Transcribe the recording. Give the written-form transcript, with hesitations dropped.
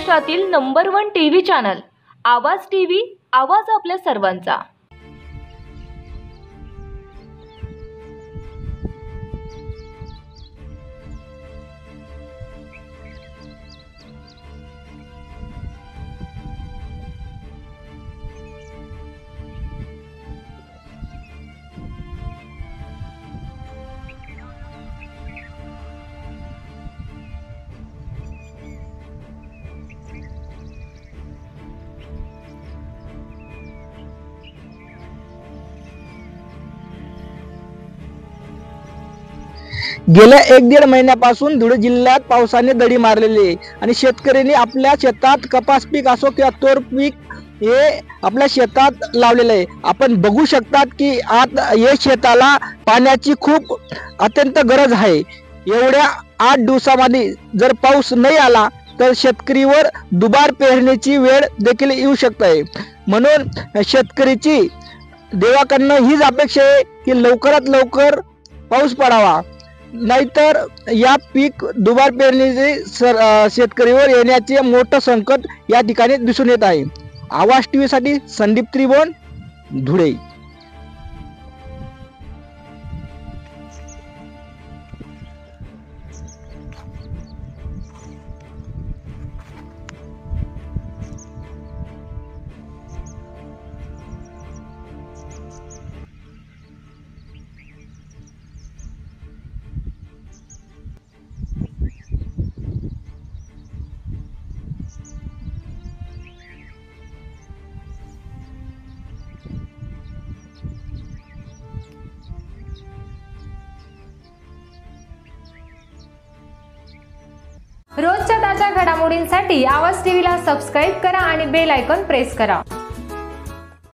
महाराष्ट्रातील number 1 TV channel आवाज TV, आवाज आपल्या सर्वांचा। गेल्या 1-1.5 महिन्यापासून धुळे जिल्ह्यात पावसाने दडी मारलेली आहे आणि शेतकऱ्यांनी आपल्या शेतात कपास पीक असो किंवा तोर पीक हे आपल्या शेतात लावलेले आहे। आपण बघू शकतात की आता या शेताला पाण्याची खूप अत्यंत गरज आहे। एवढ्या 8 दिवसांमध्ये जर पाऊस नाही आला तर शेतकरीवर दुबार पेरण्याची वेळ देखील येऊ शकते। म्हणून शेतकरीची देवाकडनं हीच अपेक्षा आहे की लवकरात लवकर पाऊस पडावा, नाहीतर या पीक दुबार पेरणीचे शेतकरीवर येण्याचे मोठं संकट या ठिकाणी दिसून येत आहे। आवाज टीव्ही साठी संदीप त्रिभुवन, धुळे। रोजच्या ताज्या घडामोडींसाठी आवाज टीव्हीला सबस्क्राइब करा आणि बेल आयकॉन प्रेस करा।